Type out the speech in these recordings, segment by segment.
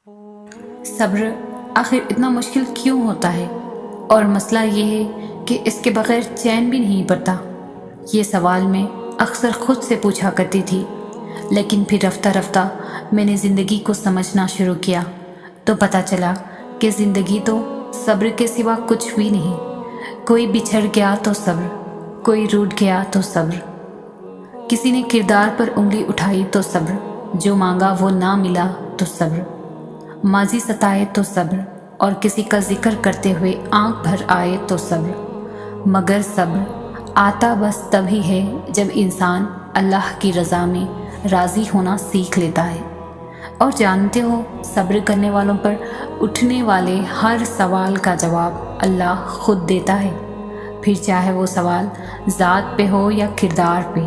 صبر آخر اتنا مشکل کیوں ہوتا ہے؟ اور مسئلہ یہ ہے کہ اس کے بغیر چین بھی نہیں پڑتا۔ یہ سوال میں اکثر خود سے پوچھا کرتی تھی، لیکن پھر رفتہ رفتہ میں نے زندگی کو سمجھنا شروع کیا تو پتہ چلا کہ زندگی تو صبر کے سوا کچھ بھی نہیں۔ کوئی بچھڑ گیا تو صبر، کوئی روٹھ گیا تو صبر، کسی نے کردار پر انگلی اٹھائی تو صبر، جو مانگا وہ نہ ملا تو صبر، ماضی ستائے تو صبر، اور کسی کا ذکر کرتے ہوئے آنکھ بھر آئے تو صبر۔ مگر صبر آتا بس تبھی ہے جب انسان اللہ کی رضا میں راضی ہونا سیکھ لیتا ہے۔ اور جانتے ہو، صبر کرنے والوں پر اٹھنے والے ہر سوال کا جواب اللہ خود دیتا ہے، پھر چاہے وہ سوال ذات پہ ہو یا کردار پہ۔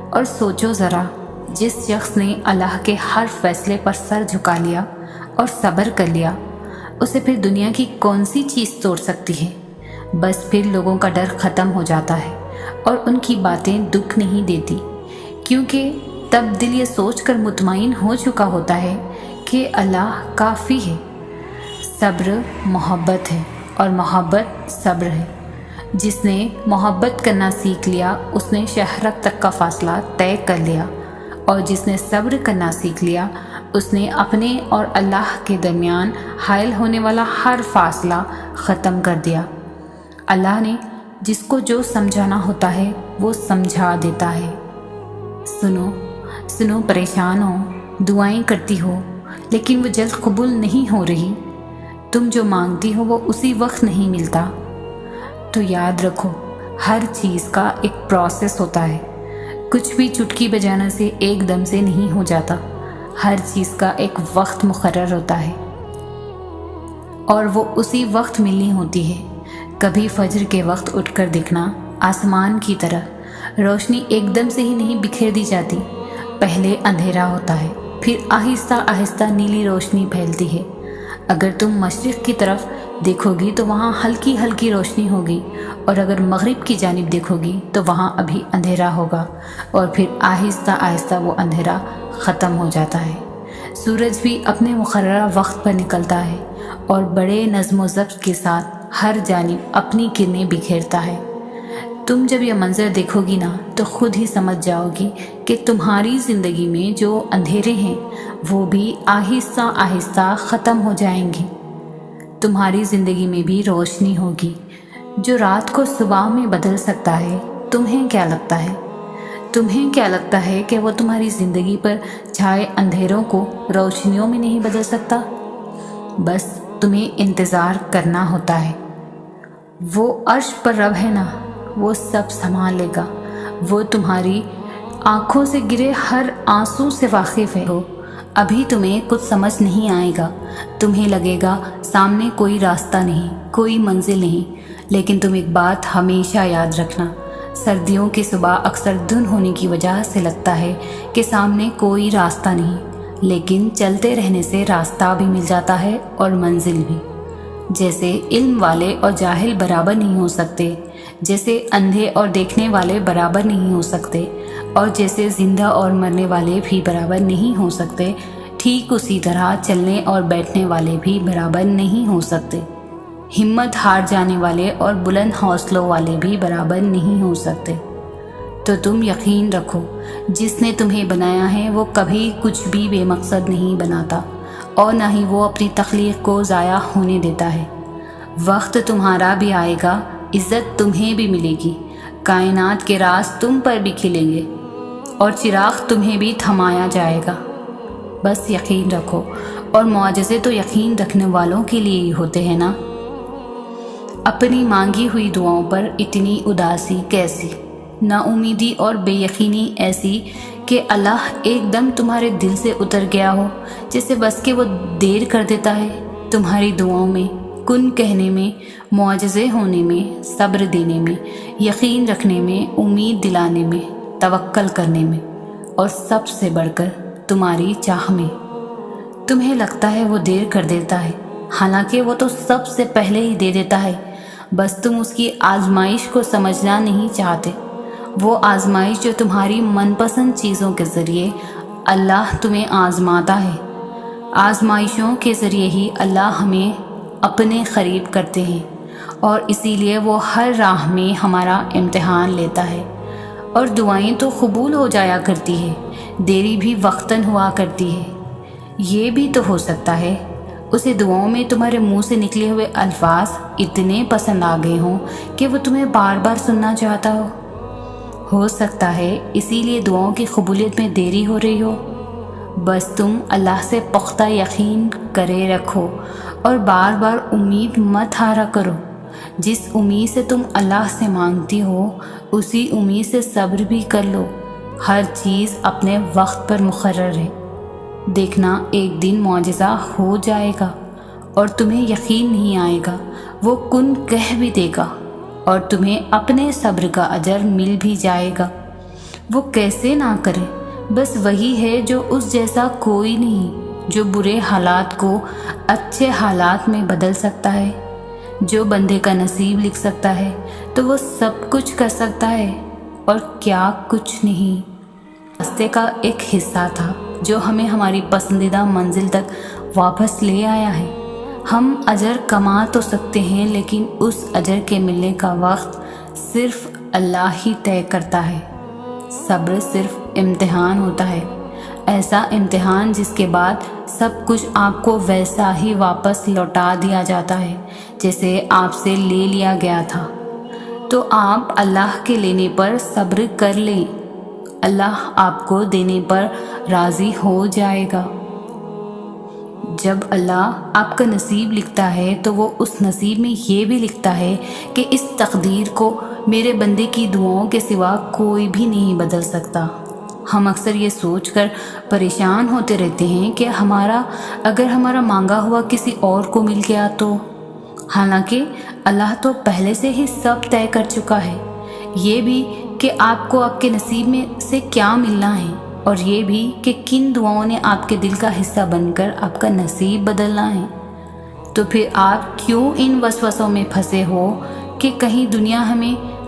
اور سوچو ذرا، جس شخص نے اللہ کے ہر فیصلے پر سر جھکا لیا اور صبر کر لیا، اسے پھر دنیا کی کون سی چیز توڑ سکتی ہے؟ بس پھر لوگوں کا ڈر ختم ہو جاتا ہے اور ان کی باتیں دکھ نہیں دیتی، کیونکہ تب دل یہ سوچ کر مطمئن ہو چکا ہوتا ہے کہ اللہ کافی ہے۔ صبر محبت ہے اور محبت صبر ہے۔ جس نے محبت کرنا سیکھ لیا اس نے شہرت تک کا فاصلہ طے کر لیا، اور جس نے صبر کرنا سیکھ لیا اس نے اپنے اور اللہ کے درمیان حائل ہونے والا ہر فاصلہ ختم کر دیا۔ اللہ نے جس کو جو سمجھانا ہوتا ہے وہ سمجھا دیتا ہے۔ سنو پریشان ہو، دعائیں کرتی ہو، لیکن وہ جلد قبول نہیں ہو رہی۔ تم جو مانگتی ہو وہ اسی وقت نہیں ملتا، تو یاد رکھو، ہر چیز کا ایک پروسیس ہوتا ہے۔ کچھ بھی چٹکی بجانے سے ایک دم سے نہیں ہو جاتا، ہر چیز کا ایک وقت مقرر ہوتا ہے، اور وہ اسی وقت ملنی ہوتی ہے۔ کبھی فجر کے وقت اٹھ کر دیکھنا، آسمان کی طرح روشنی ایک دم سے ہی نہیں بکھیر دی جاتی، پہلے اندھیرا ہوتا ہے، پھر آہستہ آہستہ نیلی روشنی پھیلتی ہے۔ اگر تم مشرق کی طرف دیکھو گی تو وہاں ہلکی ہلکی روشنی ہوگی، اور اگر مغرب کی جانب دیکھو گی تو وہاں ابھی اندھیرا ہوگا، اور پھر آہستہ آہستہ وہ اندھیرا ختم ہو جاتا ہے۔ سورج بھی اپنے مقررہ وقت پر نکلتا ہے اور بڑے نظم و ضبط کے ساتھ ہر جانب اپنی کرنیں بکھیرتا ہے۔ تم جب یہ منظر دیکھو گی نا تو خود ہی سمجھ جاؤ گی کہ تمہاری زندگی میں جو اندھیرے ہیں وہ بھی آہستہ آہستہ ختم ہو جائیں گے۔ تمہاری زندگی میں بھی روشنی ہوگی۔ جو رات کو صبح میں بدل سکتا ہے، تمہیں کیا لگتا ہے؟ تمہیں کیا لگتا ہے کہ وہ تمہاری زندگی پر چھائے اندھیروں کو روشنیوں میں نہیں بدل سکتا؟ بس تمہیں انتظار کرنا ہوتا ہے۔ وہ عرش پر رب ہے نا، وہ سب سنبھال لے گا۔ وہ تمہاری آنکھوں سے گرے ہر آنسو سے واقف ہے۔ ابھی تمہیں کچھ سمجھ نہیں آئے گا، تمہیں لگے گا سامنے کوئی راستہ نہیں، کوئی منزل نہیں، لیکن تم ایک بات ہمیشہ یاد رکھنا، سردیوں کی صبح اکثر دھند ہونے کی وجہ سے لگتا ہے کہ سامنے کوئی راستہ نہیں، لیکن چلتے رہنے سے راستہ بھی مل جاتا ہے اور منزل بھی۔ جیسے علم والے اور جاہل برابر نہیں ہو سکتے، جیسے اندھے اور دیکھنے والے برابر نہیں ہو سکتے، اور جیسے زندہ اور مرنے والے بھی برابر نہیں ہو سکتے، ٹھیک اسی طرح چلنے اور بیٹھنے والے بھی برابر نہیں ہو سکتے۔ ہمت ہار جانے والے اور بلند حوصلوں والے بھی برابر نہیں ہو سکتے۔ تو تم یقین رکھو، جس نے تمہیں بنایا ہے وہ کبھی کچھ بھی بے مقصد نہیں بناتا، اور نہ ہی وہ اپنی تخلیق کو ضائع ہونے دیتا ہے۔ وقت تمہارا بھی آئے گا، عزت تمہیں بھی ملے گی، کائنات کے راز تم پر بھی کھلیں گے، اور چراغ تمہیں بھی تھمایا جائے گا۔ بس یقین رکھو، اور معجزے تو یقین رکھنے والوں کے لیے ہی ہوتے ہیں نا۔ اپنی مانگی ہوئی دعاؤں پر اتنی اداسی کیسی، نا امیدی اور بے یقینی ایسی کہ اللہ ایک دم تمہارے دل سے اتر گیا ہو، جیسے بس کہ وہ دیر کر دیتا ہے تمہاری دعاؤں میں، کن کہنے میں، معجزے ہونے میں، صبر دینے میں، یقین رکھنے میں، امید دلانے میں، توکل کرنے میں، اور سب سے بڑھ کر تمہاری چاہ میں۔ تمہیں لگتا ہے وہ دیر کر دیتا ہے، حالانکہ وہ تو سب سے پہلے ہی دے دیتا ہے، بس تم اس کی آزمائش کو سمجھنا نہیں چاہتے۔ وہ آزمائش جو تمہاری من پسند چیزوں کے ذریعے اللہ تمہیں آزماتا ہے، آزمائشوں کے ذریعے ہی اللہ ہمیں اپنے قریب کرتے ہیں، اور اسی لیے وہ ہر راہ میں ہمارا امتحان لیتا ہے۔ اور دعائیں تو قبول ہو جایا کرتی ہے، دیری بھی وقتاً ہوا کرتی ہے۔ یہ بھی تو ہو سکتا ہے اسے دعاؤں میں تمہارے منہ سے نکلے ہوئے الفاظ اتنے پسند آ گئے ہوں کہ وہ تمہیں بار بار سننا چاہتا ہو سکتا ہے اسی لیے دعاؤں کی قبولیت میں دیری ہو رہی ہو۔ بس تم اللہ سے پختہ یقین کرے رکھو اور بار بار امید مت ہارا کرو۔ جس امید سے تم اللہ سے مانگتی ہو اسی امید سے صبر بھی کر لو۔ ہر چیز اپنے وقت پر مقرر ہے۔ دیکھنا ایک دن معجزہ ہو جائے گا اور تمہیں یقین نہیں آئے گا، وہ کن کہہ بھی دے گا اور تمہیں اپنے صبر کا اجر مل بھی جائے گا۔ وہ کیسے نہ کرے، بس وہی ہے جو اس جیسا کوئی نہیں، جو برے حالات کو اچھے حالات میں بدل سکتا ہے۔ جو بندے کا نصیب لکھ سکتا ہے تو وہ سب کچھ کر سکتا ہے، اور کیا کچھ نہیں۔ راستے کا ایک حصہ تھا جو ہمیں ہماری پسندیدہ منزل تک واپس لے آیا ہے۔ ہم اجر کما تو سکتے ہیں، لیکن اس اجر کے ملنے کا وقت صرف اللہ ہی طے کرتا ہے۔ صبر صرف امتحان ہوتا ہے، ایسا امتحان جس کے بعد سب کچھ آپ کو ویسا ہی واپس لوٹا دیا جاتا ہے جیسے آپ سے لے لیا گیا تھا۔ تو آپ اللہ کے لینے پر صبر کر لیں، اللہ آپ کو دینے پر راضی ہو جائے گا۔ جب اللہ آپ کا نصیب لکھتا ہے تو وہ اس نصیب میں یہ بھی لکھتا ہے کہ اس تقدیر کو میرے بندے کی دعاؤں کے سوا کوئی بھی نہیں بدل سکتا۔ ہم اکثر یہ سوچ کر پریشان ہوتے رہتے ہیں کہ اگر ہمارا مانگا ہوا کسی اور کو مل گیا تو، حالانکہ اللہ تو پہلے سے ہی سب طے کر چکا ہے۔ یہ بھی کہ آپ کو آپ کے نصیب میں سے کیا ملنا ہے، اور یہ بھی کہ کن دعاؤں نے آپ کے دل کا حصہ بن کر آپ کا نصیب بدلنا ہے۔ تو پھر آپ کیوں ان وسوسوں میں پھنسے ہو کہ کہیں دنیا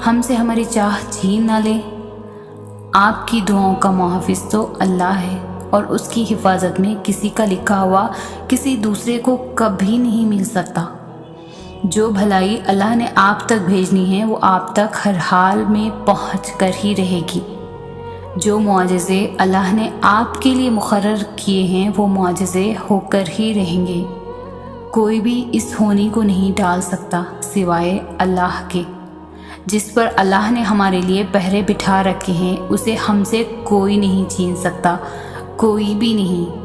ہم سے ہماری چاہ چھین نہ لے؟ آپ کی دعاؤں کا محافظ تو اللہ ہے، اور اس کی حفاظت میں کسی کا لکھا ہوا کسی دوسرے کو کبھی نہیں مل سکتا۔ جو بھلائی اللہ نے آپ تک بھیجنی ہے وہ آپ تک ہر حال میں پہنچ کر ہی رہے گی۔ جو معجزے اللہ نے آپ کے لیے مقرر کیے ہیں وہ معجزے ہو کر ہی رہیں گے۔ کوئی بھی اس ہونی کو نہیں ٹال سکتا سوائے اللہ کے۔ جس پر اللہ نے ہمارے لیے پہرے بٹھا رکھے ہیں اسے ہم سے کوئی نہیں چھین سکتا، کوئی بھی نہیں۔